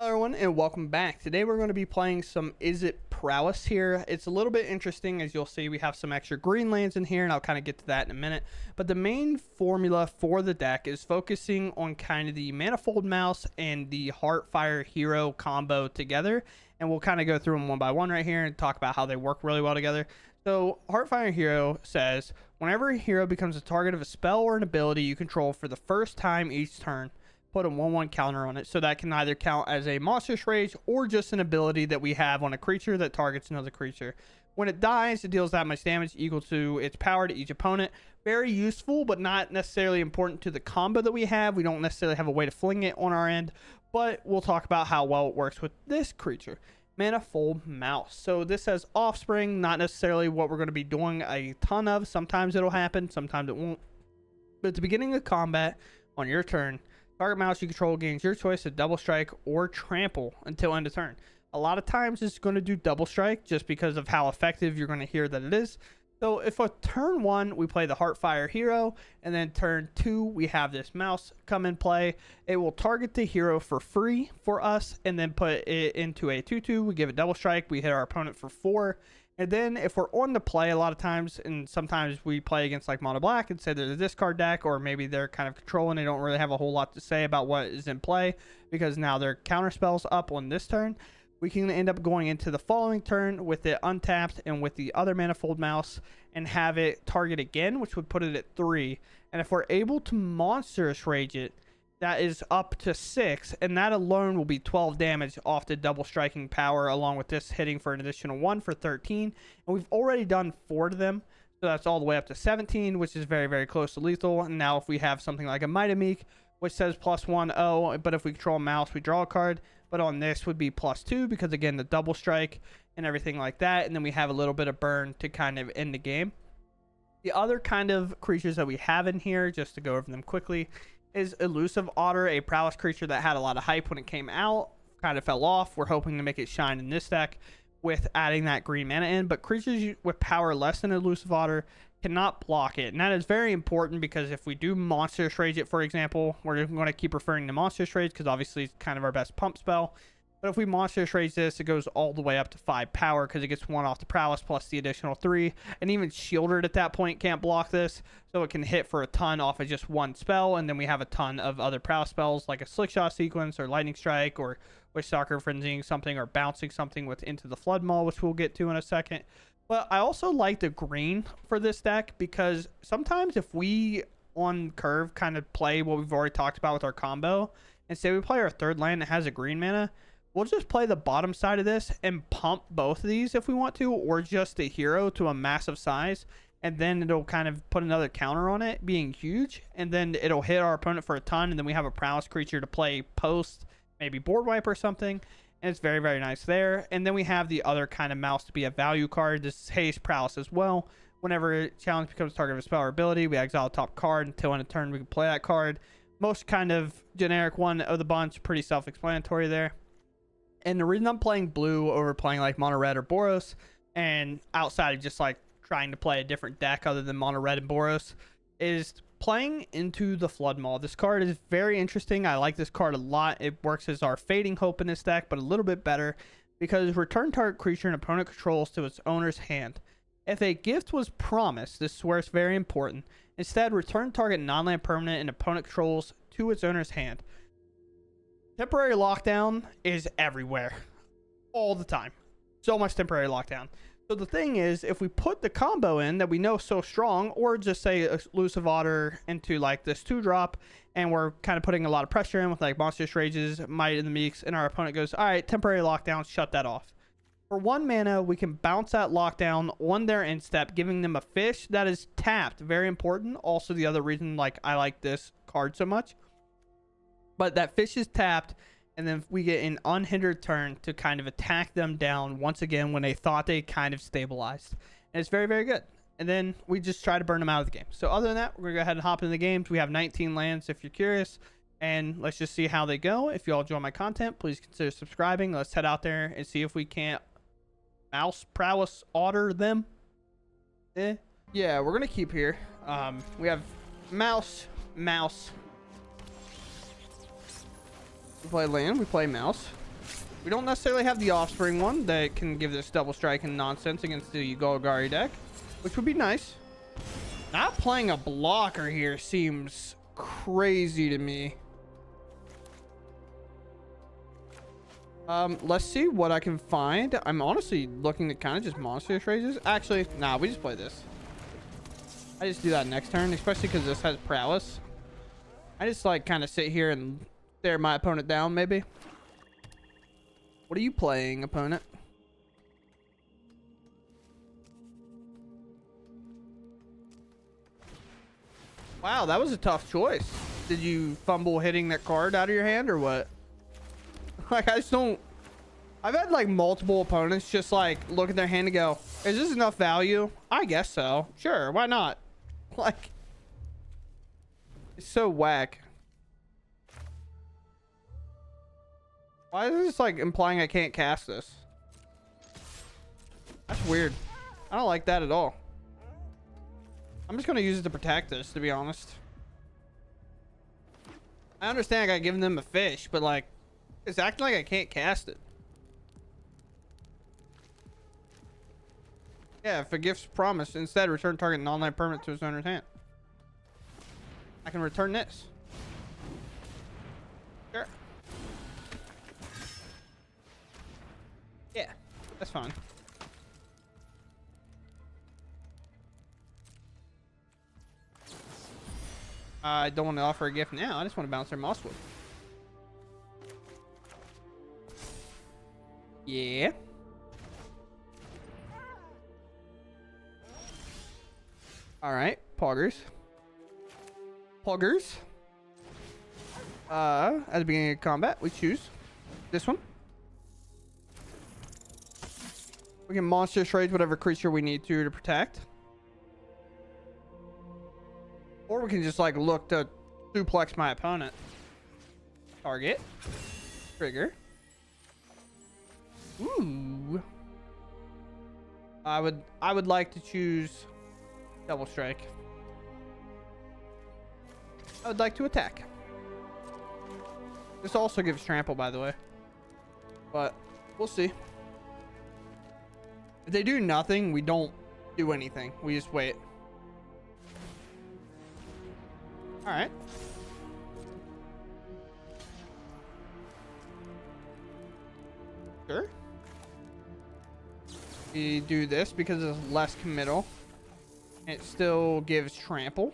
Hello everyone and welcome back. Today we're going to be playing some Izzet Prowess here. It's a little bit interesting. As you'll see, we have some extra green lands in here and I'll kind of get to that in a minute. But the main formula for the deck is focusing on kind of the Manifold Mouse and the Heartfire Hero combo together. And we'll kind of go through them one by one right here and talk about how they work really well together. So Heartfire Hero says, whenever a hero becomes a target of a spell or an ability you control for the first time each turn, put a 1/1 counter on it. So that can either count as a monstrous rage or just an ability that we have on a creature that targets another creature. When it dies, it deals that much damage equal to its power to each opponent. Very useful, but not necessarily important to the combo that we have. We don't necessarily have a way to fling it on our end, but we'll talk about how well it works with this creature. Manifold Mouse. So this has offspring, not necessarily what we're going to be doing a ton of. Sometimes it'll happen, sometimes it won't. But at the beginning of combat, on your turn, target mouse you control gains your choice of double strike or trample until end of turn. A lot of times it's going to do double strike just because of how effective you're going to hear that it is. So if on turn 1 we play the Heartfire Hero and then turn 2 we have this mouse come in play, it will target the hero for free for us and then put it into a 2/2. We give it double strike, we hit our opponent for 4. And then if we're on the play, a lot of times, and sometimes we play against like mono black and say there's a discard deck, or maybe they're kind of controlling, they don't really have a whole lot to say about what is in play because now their counter spells up on this turn. We can end up going into the following turn with it untapped and with the other Manifold Mouse and have it target again, which would put it at 3. And if we're able to monstrous rage it, that is up to 6, and that alone will be 12 damage off the double striking power, along with this hitting for an additional 1 for 13. And we've already done 4 to them, so that's all the way up to 17, which is very, very close to lethal. And now if we have something like a Mightymeek, which says +1/0, but if we control a mouse, we draw a card. But on this would be +2, because again, the double strike and everything like that. And then we have a little bit of burn to kind of end the game. The other kind of creatures that we have in here, just to go over them quickly, is Elusive Otter, a Prowess creature that had a lot of hype when it came out, kind of fell off. We're hoping to make it shine in this deck with adding that green mana in, but creatures with power less than Elusive Otter cannot block it. And that is very important because if we do Monstrous Rage it, for example, we're going to keep referring to Monstrous Rage because obviously it's kind of our best pump spell. But if we Monstrous Rage this, it goes all the way up to 5 power because it gets 1 off the Prowess plus the additional 3. And even Shielded at that point can't block this. So it can hit for a ton off of just 1 spell. And then we have a ton of other Prowess spells like a Slickshot Sequence or Lightning Strike or Soccer Frenzying something or bouncing something with Into the Flood Maul, which we'll get to in a second. But I also like the green for this deck because sometimes if we on curve kind of play what we've already talked about with our combo and say we play our third land that has a green mana, we'll just play the bottom side of this and pump both of these if we want to, or just a hero to a massive size, and then it'll kind of put another counter on it being huge, and then it'll hit our opponent for a ton, and then we have a Prowess creature to play post, maybe board wipe or something, and it's very, very nice there. And then we have the other kind of mouse to be a value card. This is Haste Prowess as well. Whenever challenge becomes target of a spell or ability, we exile the top card until end of turn we can play that card. Most kind of generic one of the bunch, pretty self-explanatory there. And the reason I'm playing blue over playing like mono red or Boros, and outside of just like trying to play a different deck other than mono red and Boros, is playing Into the Flood Maul. This card is very interesting. I like this card a lot. It works as our Fading Hope in this deck, but a little bit better because return target creature an opponent controls to its owner's hand. If a gift was promised, this is where it's very important. Instead, return target non-land permanent an opponent controls to its owner's hand. Temporary lockdown is everywhere, all the time. So much temporary lockdown. So the thing is, if we put the combo in that we know so strong, or just say Elusive Otter into like this 2-drop, and we're kind of putting a lot of pressure in with like Monstrous Rages, Might and the Meeks, and our opponent goes, all right, temporary lockdown, shut that off. For 1 mana, we can bounce that lockdown on their end step, giving them a fish that is tapped. Very important. Also, the other reason like I like this card so much. But that fish is tapped, and then we get an unhindered turn to kind of attack them down once again when they thought they kind of stabilized. And it's very, very good. And then we just try to burn them out of the game. So other than that, we're going to go ahead and hop into the games. We have 19 lands if you're curious. And let's just see how they go. If you all enjoy my content, please consider subscribing. Let's head out there and see if we can't mouse Prowess Otter them. Yeah, we're going to keep here. We have mouse. We play land, we play mouse. We don't necessarily have the offspring one that can give this double strike and nonsense against the Golgari deck, which would be nice. Not playing a blocker here seems crazy to me. Let's see what I can find. I'm honestly looking to kind of just monster raises. Actually, nah, we just play this. I just do that next turn, especially because this has prowess. I just like kind of sit here and stare my opponent down, maybe. What are you playing, opponent? Wow, that was a tough choice. Did you fumble hitting that card out of your hand or what? Like, I just don't... I've had, like, multiple opponents just, like, look at their hand and go, is this enough value? I guess so. Sure, why not? Like, it's so whack. Why is this, like, implying I can't cast this? That's weird. I don't like that at all. I'm just going to use it to protect this, to be honest. I understand I got giving them a fish, but, like, it's acting like I can't cast it. Yeah, if a gift's promised, instead return target non-land permanent to his owner's hand. I can return this. Sure. Yeah, that's fine. I don't want to offer a gift now. I just want to bounce their Mosswood. Yeah. All right, poggers. Poggers. At the beginning of combat, we choose this one. We can monster trade whatever creature we need to protect. Or we can just like look to suplex my opponent. Target. Trigger. Ooh. I would like to choose double strike. I would like to attack. This also gives trample, by the way. But we'll see. If they do nothing, we don't do anything. We just wait. All right. Sure. We do this because it's less committal. It still gives trample.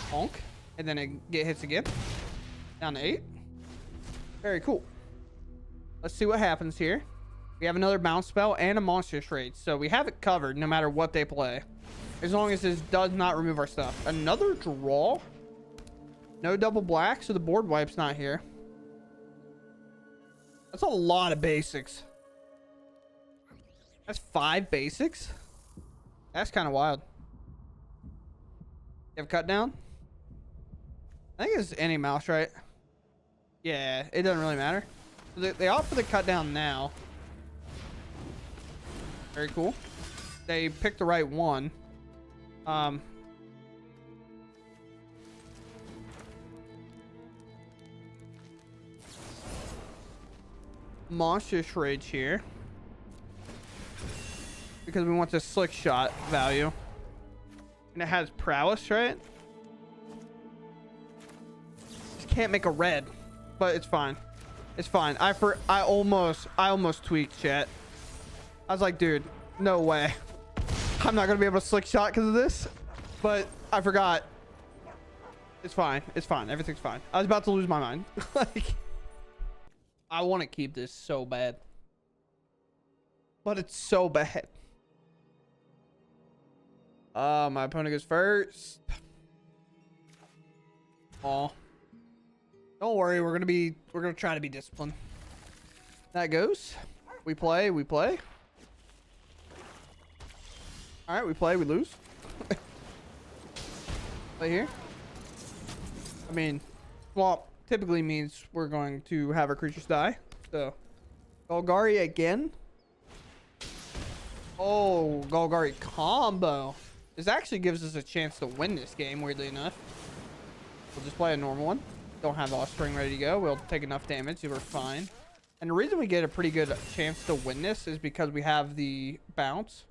Honk. And then it hits again. Down to 8. Very cool. Let's see what happens here. We have another bounce spell and a monster trade. So we have it covered no matter what they play. As long as this does not remove our stuff. Another draw. No double black, so the board wipe's not here. That's a lot of basics. That's 5 basics? That's kind of wild. You have cut down? I think it's any mouse, right? Yeah, it doesn't really matter. So they opt for the cut down now. Very cool. They picked the right one. Monster Rage here. Because we want this slick shot value. And it has prowess, right? Just can't make a red. But it's fine. It's fine. I almost tweaked, chat. I was like, dude, no way. I'm not gonna be able to slick shot because of this. But I forgot. It's fine. It's fine. Everything's fine. I was about to lose my mind. Like, I want to keep this so bad. But it's so bad. My opponent goes first. Oh. Don't worry, we're gonna try to be disciplined. That goes. We play. Alright, we play, we lose. Play here. I mean, swamp typically means we're going to have our creatures die. So, Golgari again. Oh, Golgari combo. This actually gives us a chance to win this game, weirdly enough. We'll just play a normal one. Don't have offspring ready to go. We'll take enough damage. We're fine. And the reason we get a pretty good chance to win this is because we have the bounce.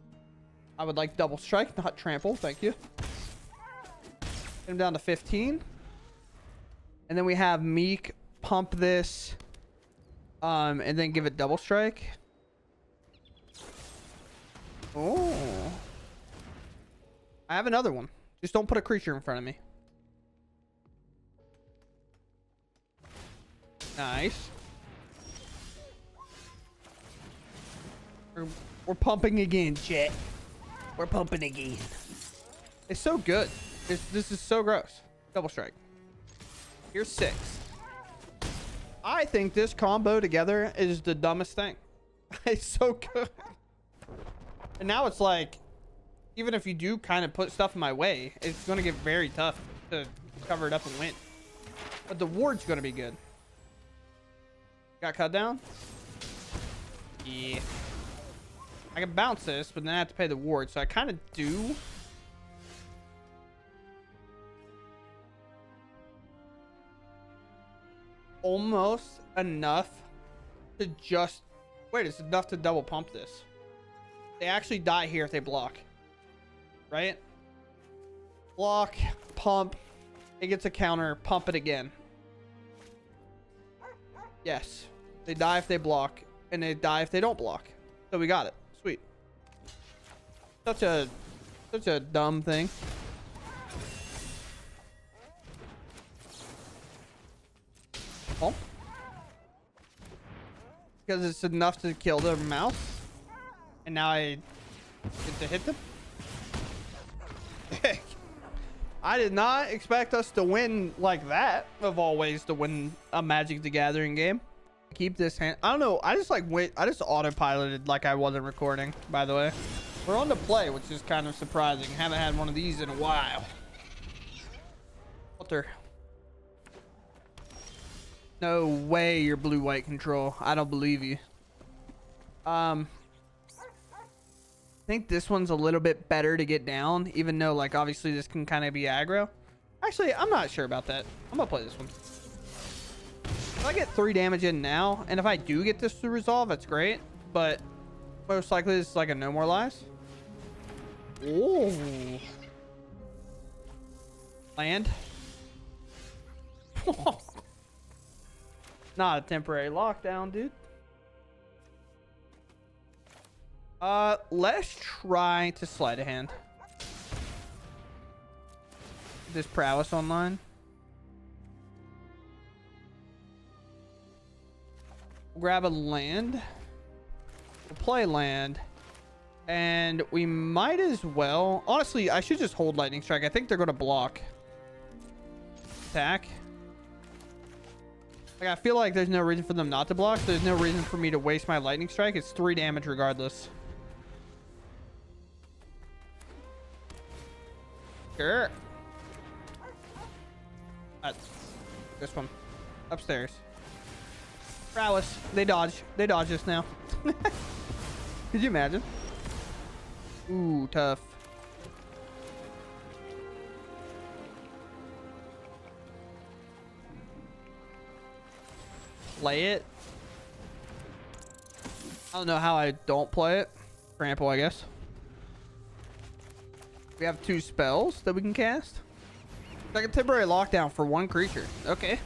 I would like double strike, not trample. Thank you. Get him down to 15. And then we have Meek pump this. And then give it double strike. Oh. I have another one. Just don't put a creature in front of me. Nice. We're pumping again, chat. We're pumping again. It's so good. This is so gross. Double strike. Here's 6. I think this combo together is the dumbest thing. It's so good. And now it's like, even if you do kind of put stuff in my way, it's going to get very tough to cover it up and win. But the ward's going to be good. Got cut down? Yeah. I can bounce this, but then I have to pay the ward. So I kind of do. Almost enough to just... Wait, it's enough to double pump this. They actually die here if they block. Right? Block, pump. It gets a counter, pump it again. Yes. They die if they block, and they die if they don't block. So we got it. Sweet. Such a dumb thing. Pump. Because it's enough to kill their mouse. And now I get to hit them. I did not expect us to win like that, of all ways to win a Magic the Gathering game. Keep this hand. I don't know. I just autopiloted like I wasn't recording, by the way. We're on the play, which is kind of surprising. Haven't had one of these in a while. Walter. No way you're blue-white control. I don't believe you. I think this one's a little bit better to get down, even though, like, obviously this can kind of be aggro. Actually, I'm not sure about that. I'm gonna play this one. If I get 3 damage in now, and if I do get this to resolve, that's great. But most likely this is like a no more lies. Oh. Land. Not a temporary lockdown, dude. Let's try to sleight of hand. This Prowess online. Grab a land. We'll play land. And we might as well... Honestly, I should just hold Lightning Strike. I think they're going to block. Attack. Like, I feel like there's no reason for them not to block. So there's no reason for me to waste my Lightning Strike. It's 3 damage regardless. Sure. This one. Upstairs. Prowess. They dodge. They dodge us now. Could you imagine? Ooh, tough. Play it. I don't know how I don't play it. Trample, I guess. We have 2 spells that we can cast. It's like a temporary lockdown for 1 creature. Okay.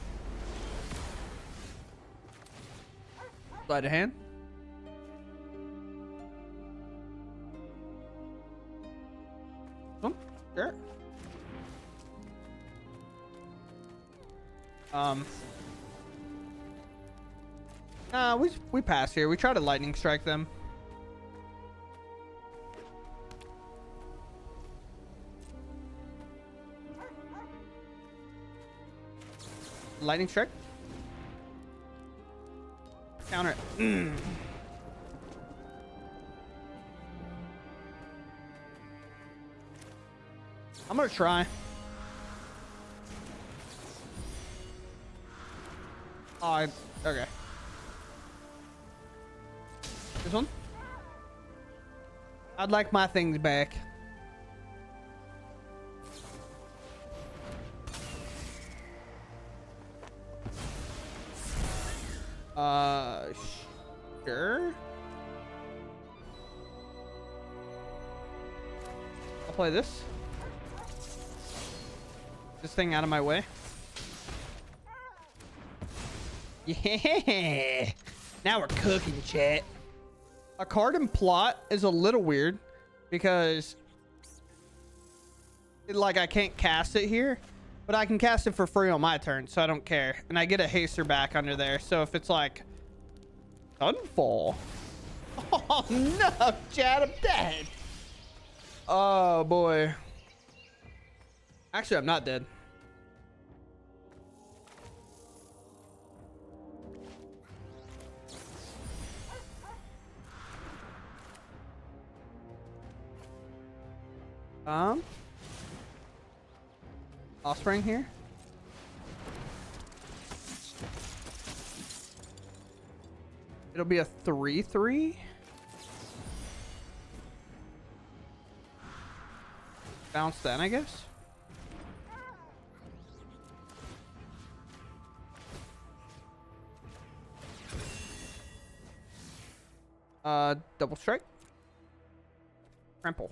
Sleight of hand. Sure. We pass here. We try to lightning strike them. Lightning strike. Counter it. I'm gonna try. Oh, okay. This one? I'd like my things back. Uh, sure. I'll play this. This thing out of my way. Yeah. Now we're cooking, chat. A card in plot is a little weird because like I can't cast it here, but I can cast it for free on my turn, so I don't care. And I get a haster back under there. So if it's like Sunfall. Oh no, Chad, I'm dead. Oh boy. Actually, I'm not dead. Offspring here. It'll be a 3/3. Bounce then, I guess. Double strike. Trample.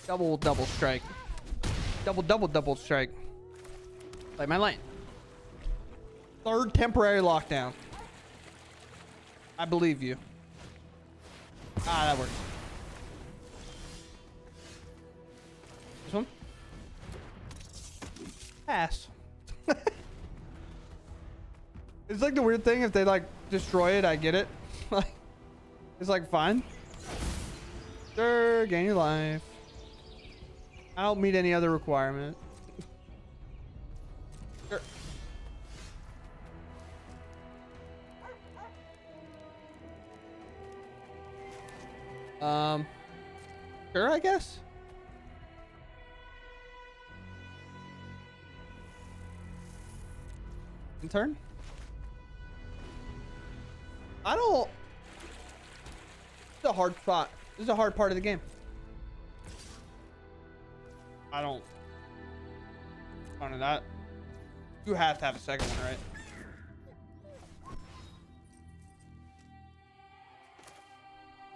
Double strike. Double strike. Play my lane. Third temporary lockdown. I believe you. Ah, that works. This one? Pass. It's like the weird thing, if they like destroy it, I get it. Like, it's like fine. Sure, gain your life. I don't meet any other requirement. Sure. Sure, I guess. In turn. I don't. This is a hard spot. This is a hard part of the game. I don't. On that. You have to have a second one, right?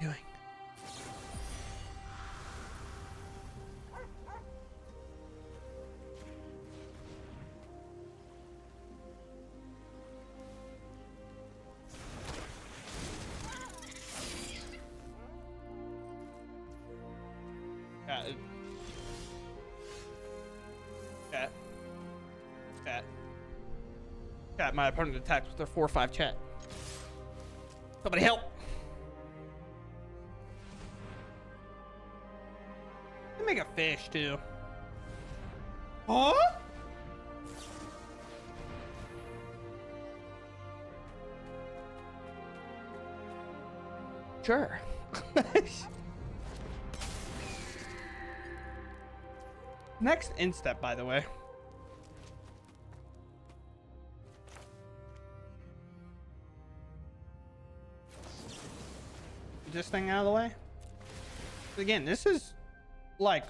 Doing. Chat, my opponent attacks with their 4/5 chat. Somebody help! They make a fish too. Huh? Sure. Next instep, by the way. This thing out of the way. Again, this is like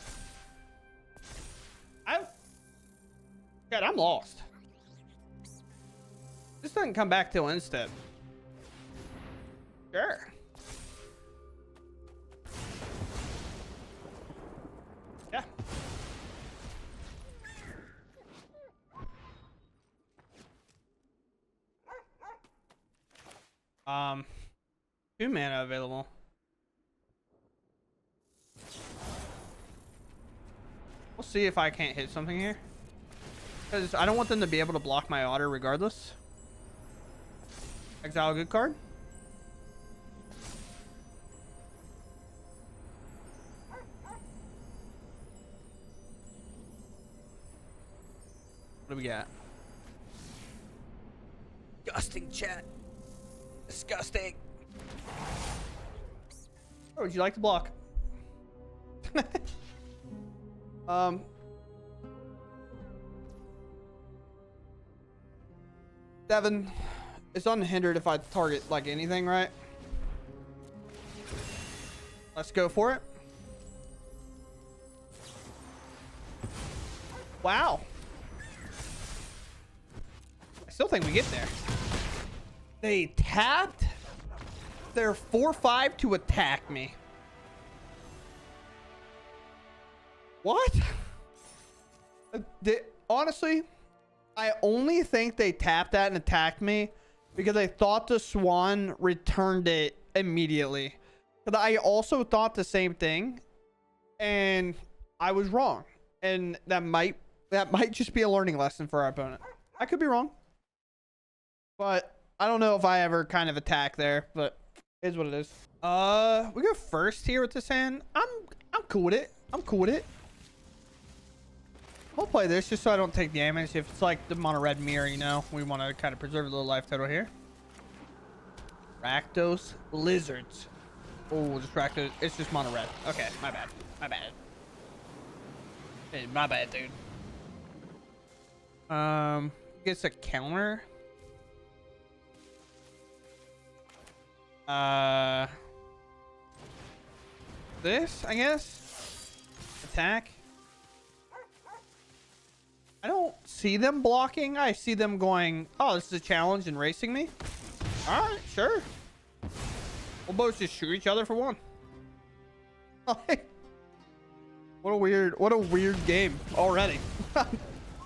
I'm lost. This doesn't come back till instep. Sure. Yeah. Two mana available. We'll see if I can't hit something here. Because I don't want them to be able to block my otter regardless. Exile a good card. What do we got? Disgusting chat. Disgusting. Oh, would you like to block? Devin, it's unhindered if I target like anything, right? Let's go for it. Wow. I still think we get there. They tapped their 4/5 to attack me. What? Honestly, I only think they tapped that and attacked me because I thought the Swan returned it immediately. But I also thought the same thing, and I was wrong. And that might just be a learning lesson for our opponent. I could be wrong, but I don't know if I ever kind of attack there. But it is what it is. We go first here with this hand. I'm cool with it. I'm cool with it. I'll play this just so I don't take damage. If it's like the mono red mirror, you know, we want to kind of preserve a little life total here. Rakdos lizards. Oh, just Rakdos. It's just mono red. Okay, my bad. My bad. Hey, my bad, dude. Gets a counter. This, I guess. Attack. I don't see them blocking. I see them going, oh, this is a challenge and racing me. All right, sure. We'll both just shoot each other for one. What a weird game already.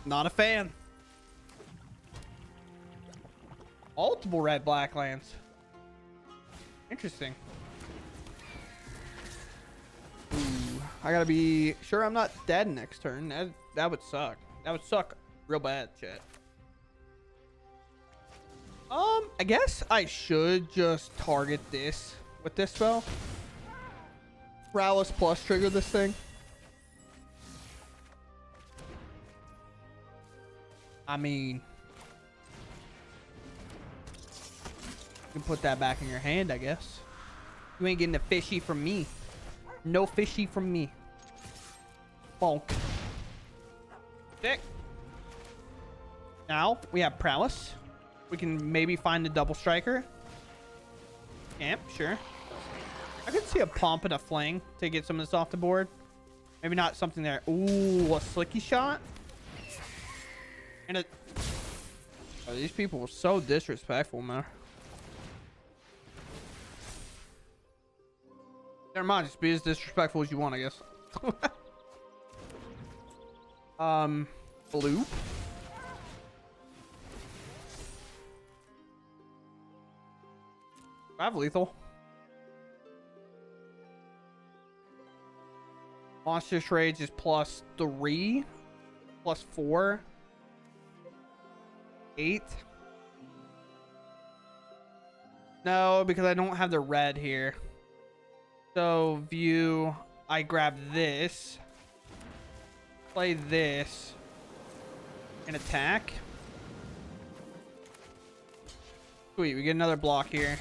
Not a fan. Multiple red black lands. Interesting. Ooh, I gotta be sure I'm not dead next turn. That would suck. That would suck real bad, chat. I guess I should just target this with this spell. Prowess plus trigger this thing. I mean, you can put that back in your hand, I guess. You ain't getting a fishy from me. No fishy from me. Bonk. Sick. Now we have Prowess. We can maybe find the double striker. Yep, sure. I could see a pump and a fling to get some of this off the board. Maybe not something there. Ooh, a slicky shot. And it. Oh, these people were so disrespectful, man. Never mind, just be as disrespectful as you want, I guess. Blue. I have lethal. Monstrous Rage is +3, +4, 8. No, because I don't have the red here. So view, I grab this, play this, and attack. Sweet, we get another block here.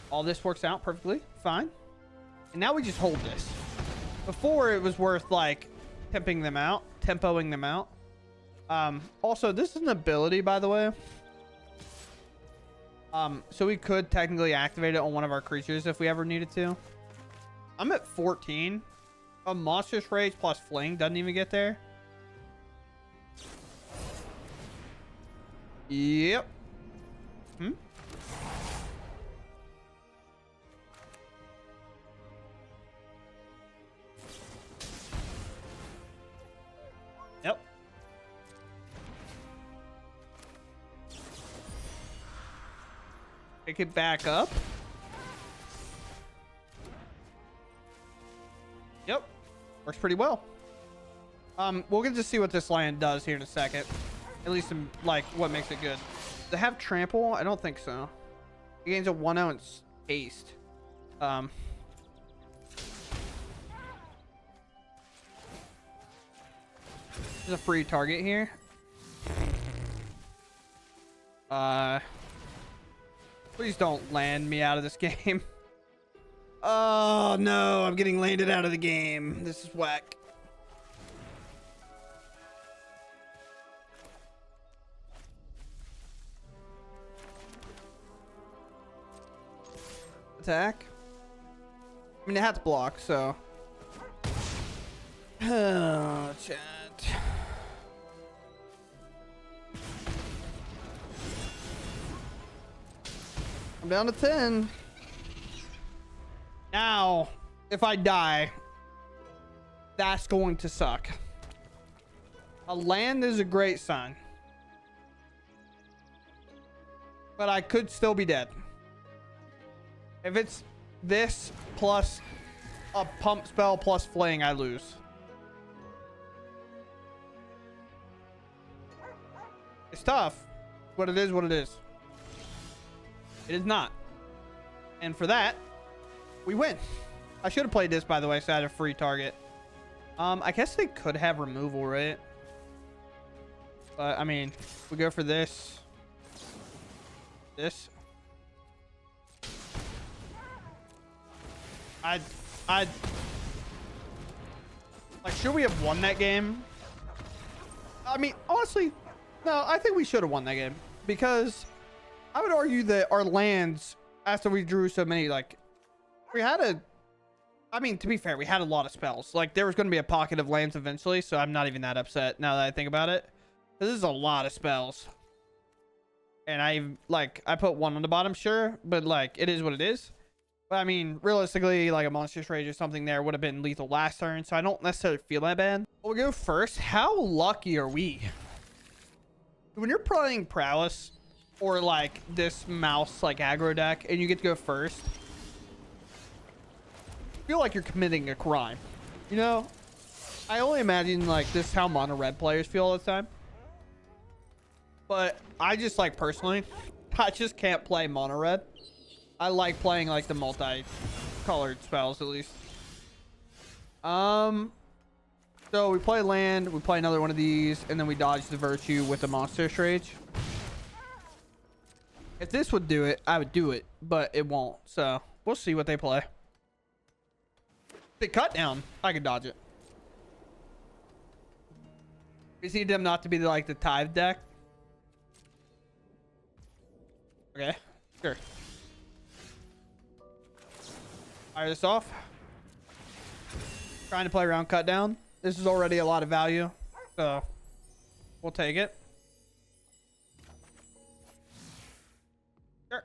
All this works out perfectly fine. And now we just hold this. Before it was worth like tempoing them out. Also, this is an ability, by the way. So we could technically activate it on one of our creatures if we ever needed to. I'm at 14. A Monstrous Rage plus Fling doesn't even get there. Yep. Yep. Pick it back up. Yep. Works pretty well. We'll get to see what this land does here in a second. At least in, like, what makes it good. Does it have trample? I don't think so. It gains a 1 ounce haste. There's a free target here. Please don't land me out of this game. Oh no, I'm getting landed out of the game. This is whack. Attack. I mean, it had to block, so. Oh, chat. I'm down to 10. Now, if I die, that's going to suck. A land is a great sign. But I could still be dead. If it's this plus a pump spell plus fling, I lose. It's tough, but it is what it is. It is not. And for that, we win. I should have played this, by the way, so I had a free target. I guess they could have removal, right? But, I mean, we go for this. This. Like, should we have won that game? I mean, honestly, no, I think we should have won that game. Because I would argue that our lands, after we drew so many, like, we had a... I mean, to be fair, we had a lot of spells. Like, there was going to be a pocket of lands eventually, so I'm not even that upset now that I think about it. This is a lot of spells. And I put one on the bottom, sure, but, like, it is what it is. But, I mean, realistically, like, a Monstrous Rage or something there would have been lethal last turn, so I don't necessarily feel that bad. We'll go first. How lucky are we? When you're playing Prowess or, like, this mouse, like, aggro deck, and you get to go first, I feel like you're committing a crime. You know? I only imagine, like, this is how mono red players feel all the time. But I just, like, personally, I just can't play mono red. I like playing, like, the multi-colored spells, at least. So we play land, we play another one of these, and then we dodge the Virtue with the Monstrous Rage. If this would do it, I would do it, but it won't. So we'll see what they play. They cut down. I can dodge it. We just need them not to be like the Tithe deck. Okay, sure. Fire this off. Trying to play around cut down. This is already a lot of value, so we'll take it. Sure.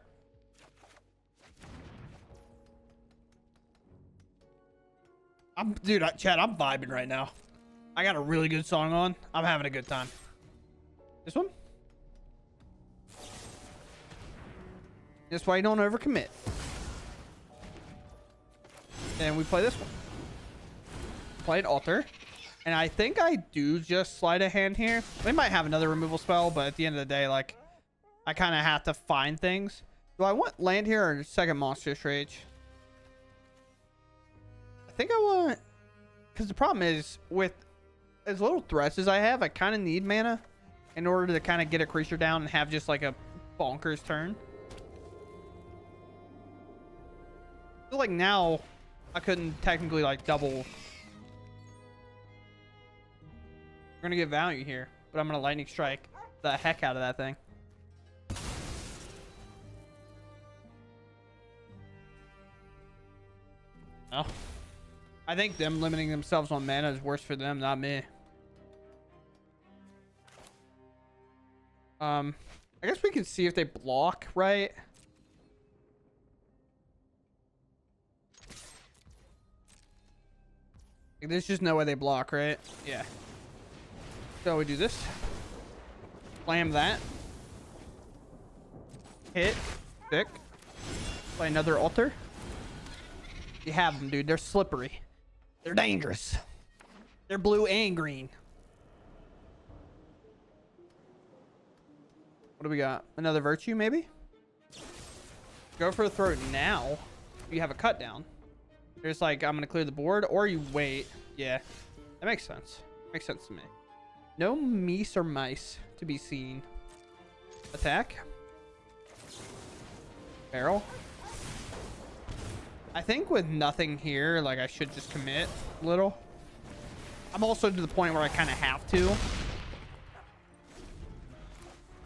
Dude, Chad, I'm vibing right now. I got a really good song on. I'm having a good time. This one? This way you don't overcommit. And we play this one. Play an altar. And I think I do just slide a hand here. We might have another removal spell, but at the end of the day, like, I kind of have to find things. Do I want land here or second Monstrous Rage? I think I want... Because the problem is, with as little threats as I have, I kind of need mana in order to kind of get a creature down and have just like a bonkers turn. I feel like now I couldn't technically like double. We're gonna get value here, but I'm gonna lightning strike the heck out of that thing. Oh, I think them limiting themselves on mana is worse for them, not me. I guess we can see if they block, right? There's just no way they block, right? Yeah. So we do this. Slam that. Hit. Sick. Play another altar. You have them, dude. They're slippery. They're dangerous. They're blue and green. What do we got? Another Virtue, maybe? Go for the throat now. You have a cut down. There's like, I'm going to clear the board, or you wait. Yeah, that makes sense. Makes sense to me. No meese or mice to be seen. Attack. Barrel. I think with nothing here, like I should just commit a little. I'm also to the point where I kind of have to.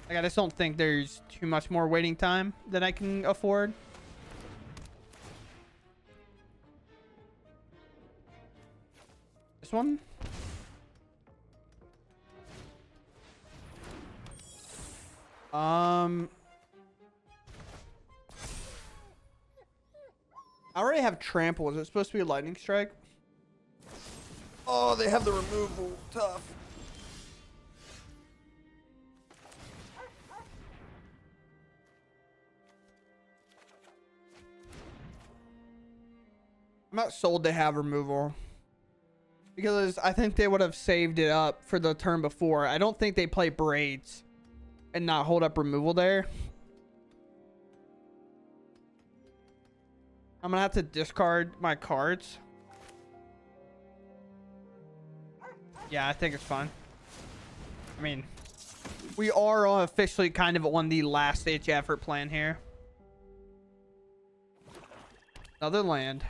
Like, I just don't think there's too much more waiting time that I can afford. This one. I already have trample. Is it supposed to be a lightning strike? Oh, they have the removal. Tough. I'm not sold they have removal. Because I think they would have saved it up for the turn before. I don't think they play braids and not hold up removal there. I'm going to have to discard my cards. Yeah, I think it's fine. I mean, we are officially kind of on the last ditch effort plan here. Another land.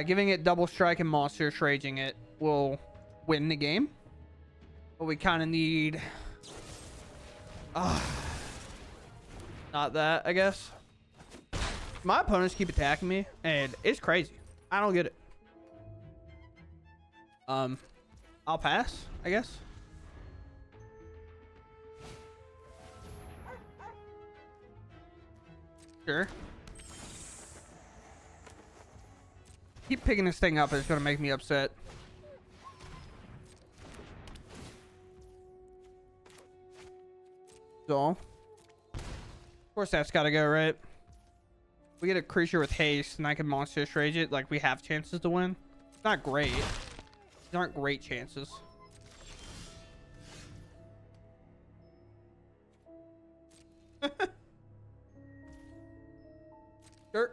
Giving it double strike and monsters raging it will win the game. But we kind of need... not that, I guess. My opponents keep attacking me, and it's crazy. I don't get it. I'll pass, I guess. Sure. Keep picking this thing up. It's gonna make me upset. So, of course that's gotta go, right? We get a creature with haste, and I can monster rage it. Like, we have chances to win. It's not great. These aren't great chances. Sure.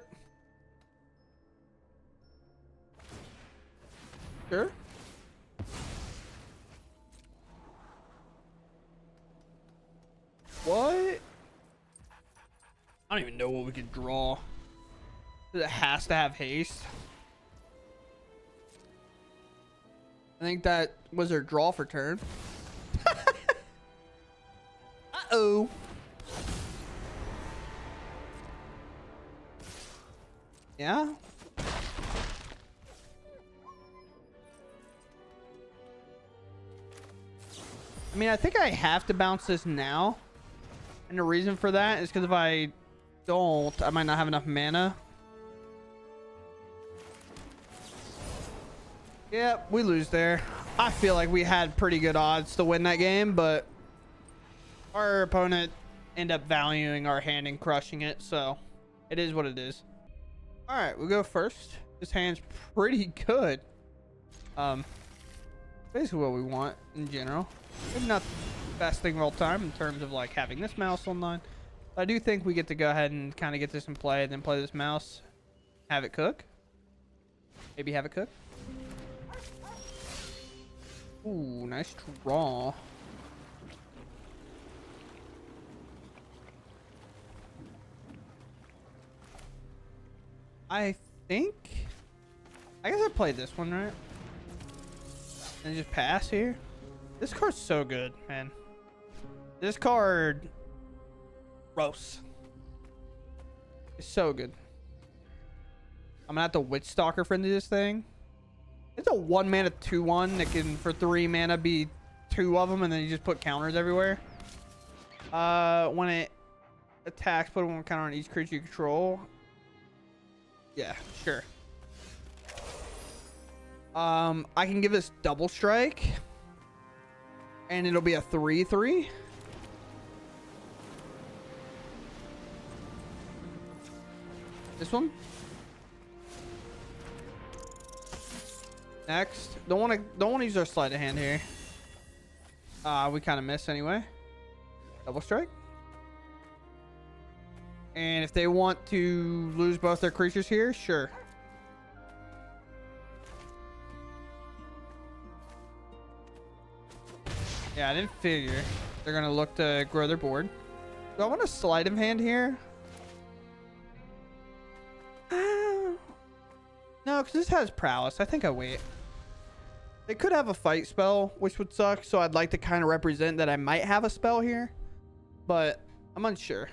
Sure. What? I don't even know what we could draw. It has to have haste. I think that was their draw for turn. Uh-oh. Yeah. I mean, I think I have to bounce this now. And the reason for that is because if I don't, I might not have enough mana. Yep, we lose there. I feel like we had pretty good odds to win that game, but our opponent ended up valuing our hand and crushing it, so it is what it is. All right, we'll go first. This hand's pretty good. Basically what we want in general. Maybe not the best thing of all time in terms of like having this mouse online. But I do think we get to go ahead and kind of get this in play, then play this mouse, have it cook. Maybe have it cook. Ooh, nice draw. I guess I played this one, right? And just pass here. This card's so good, man. This card, gross. It's so good. I'm gonna have to Witch Stalker friendly this thing. It's a 1 mana 2/1 that can for 3 mana be 2 of them, and then you just put counters everywhere. When it attacks, put 1 counter on each creature you control. Yeah, sure. I can give this double strike, and it'll be a 3/3. This one. Next, don't want to use our sleight of hand here. We kind of miss anyway. Double strike. And if they want to lose both their creatures here, sure. Yeah, I didn't figure they're gonna look to grow their board. Do I want a sleight of hand here? No, because this has prowess. I think I wait. They could have a fight spell, which would suck, so I'd like to kind of represent that I might have a spell here, but I'm unsure.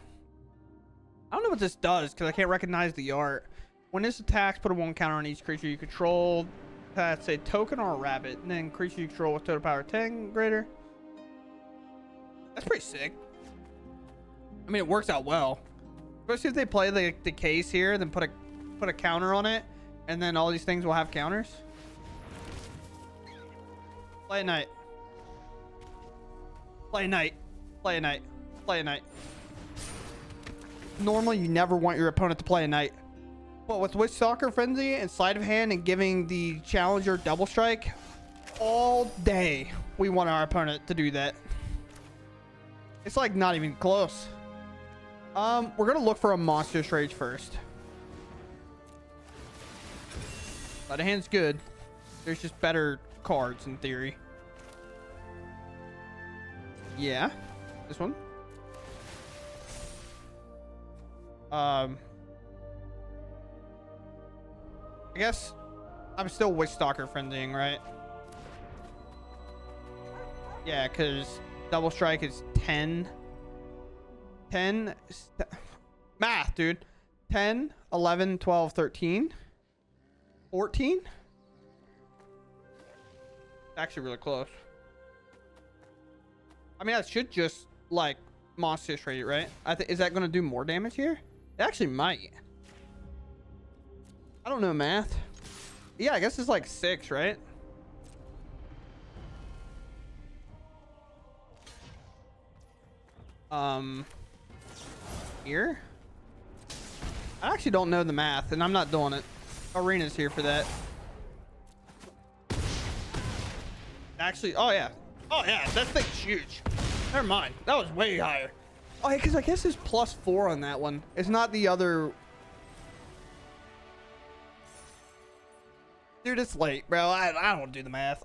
I don't know what this does because I can't recognize the art. When this attacks, put a 1 counter on each creature you control. That's a token or a rabbit, and then creature you control with total power 10 greater. That's pretty sick. I mean, it works out well. Especially if they play the case here, then put a counter on it, and then all these things will have counters. Play a knight. Play a knight. Play a knight. Play a knight. Normally, you never want your opponent to play a knight. But with Witch Stalker Frenzy and Sleight of Hand and giving the challenger double strike, all day we want our opponent to do that. It's like not even close. We're gonna look for a Monstrous Rage first. Sleight of Hand's good. There's just better cards in theory. Yeah, this one. I guess I'm still Witch Stalker Frenzying, right? Yeah, because double strike is 10. Math, dude. 10, 11, 12, 13, 14. Actually really close. I mean, that should just like Monstrous Rate, right? Is that going to do more damage here? It actually might. I don't know math. Yeah, I guess it's like 6, right? Here? I actually don't know the math, and I'm not doing it. Arena's here for that. Actually, oh yeah, that thing's huge. Never mind, that was way higher. Oh yeah, because I guess it's +4 on that one. It's not the other. Dude, it's late, bro. I don't do the math.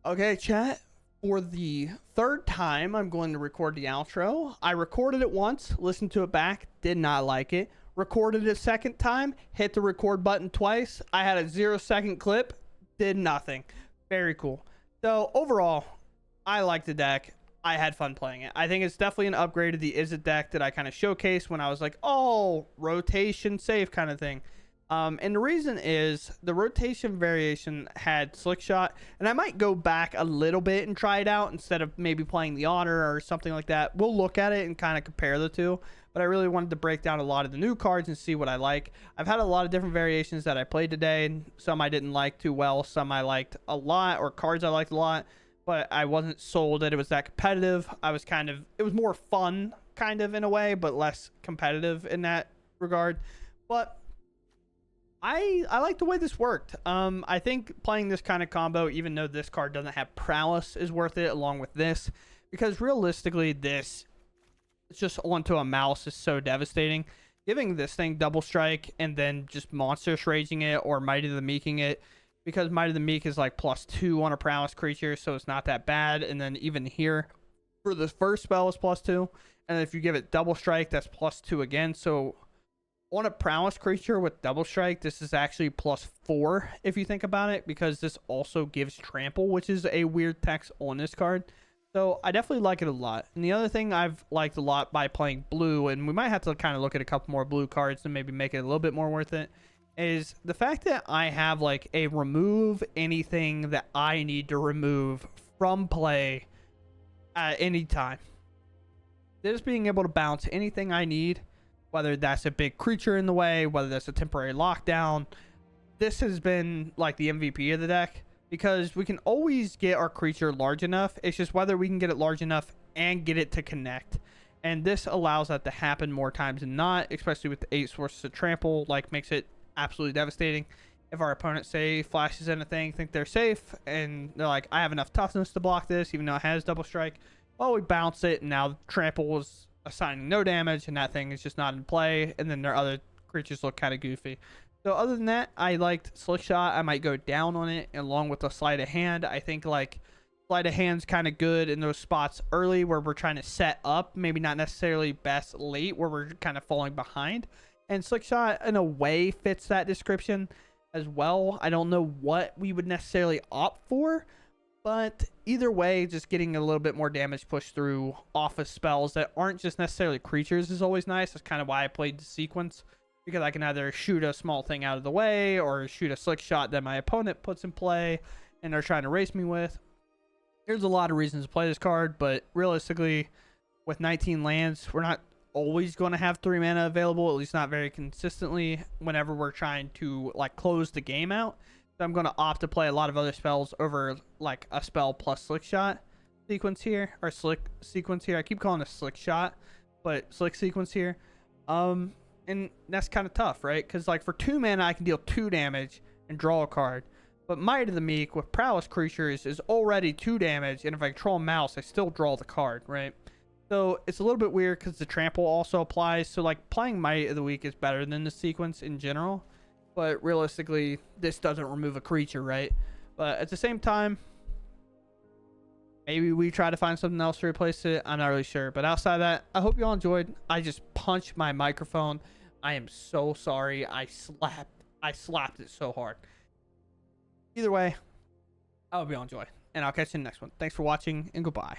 Okay, chat. For the third time, I'm going to record the outro. I recorded it once, listened to it back, did not like it. Recorded it a second time, hit the record button twice. I had a 0-second clip, did nothing. Very cool. So overall, I like the deck. I had fun playing it. I think it's definitely an upgrade to the Izzet deck that I kind of showcased when I was like, oh, rotation safe kind of thing. And the reason is the rotation variation had Slick Shot, and I might go back a little bit and try it out instead of maybe playing the Honor or something like that. We'll look at it and kind of compare the two, but I really wanted to break down a lot of the new cards and see what I like. I've had a lot of different variations that I played today, and some I didn't like too well, some I liked a lot, or cards I liked a lot, but I wasn't sold that it was that competitive. It was more fun kind of in a way, but less competitive in that regard. But I like the way this worked. I think playing this kind of combo, even though this card doesn't have Prowess, is worth it along with this, because realistically this just onto a mouse is so devastating. Giving this thing double strike and then just Monstrous Raging it or Mighty the Meeking it, because Mighty the Meek is like +2 on a Prowess creature, so it's not that bad. And then even here for the first spell is +2, and if you give it double strike, that's +2 again. So on a Prowess creature with double strike, this is actually +4 if you think about it, because this also gives trample, which is a weird text on this card. So I definitely like it a lot. And the other thing I've liked a lot by playing blue, and we might have to kind of look at a couple more blue cards to maybe make it a little bit more worth it, is the fact that I have like a remove anything that I need to remove from play at any time. Just being able to bounce anything I need, whether that's a big creature in the way, whether that's a temporary lockdown. This has been like the MVP of the deck, because we can always get our creature large enough. It's just whether we can get it large enough and get it to connect. And this allows that to happen more times than not, especially with the 8 sources of trample, like makes it absolutely devastating. If our opponent, say, flashes in a thing, think they're safe, and they're like, I have enough toughness to block this, even though it has double strike. Well, we bounce it, and now trample is assigning no damage, and that thing is just not in play, and then their other creatures look kind of goofy. So other than that, I liked Slick Shot. I might go down on it along with the Sleight of Hand. I think like Sleight of Hand's kind of good in those spots early where we're trying to set up, maybe not necessarily best late where we're kind of falling behind. And Slick Shot in a way fits that description as well. I don't know what we would necessarily opt for, but either way, just getting a little bit more damage pushed through off of spells that aren't just necessarily creatures is always nice. That's kind of why I played the sequence, because I can either shoot a small thing out of the way or shoot a Slick Shot that my opponent puts in play and they're trying to race me with. There's a lot of reasons to play this card, but realistically, with 19 lands, we're not always going to have 3 mana available, at least not very consistently whenever we're trying to like close the game out. So I'm going to opt to play a lot of other spells over like a spell plus Slick Shot sequence here, or Slick sequence here. I keep calling it Slick Shot, but Slick sequence here. And that's kind of tough, right? Because like for 2 mana, I can deal 2 damage and draw a card. But Might of the Meek with Prowess creatures is already 2 damage, and if I control Mouse, I still draw the card, right? So it's a little bit weird because the trample also applies. So like playing Might of the Week is better than the sequence in general, but realistically, this doesn't remove a creature, right? But at the same time, maybe we try to find something else to replace it. I'm not really sure. But outside of that, I hope you all enjoyed. I just punched my microphone. I am so sorry. I slapped it so hard. Either way, I hope you all enjoy, and I'll catch you in the next one. Thanks for watching, and goodbye.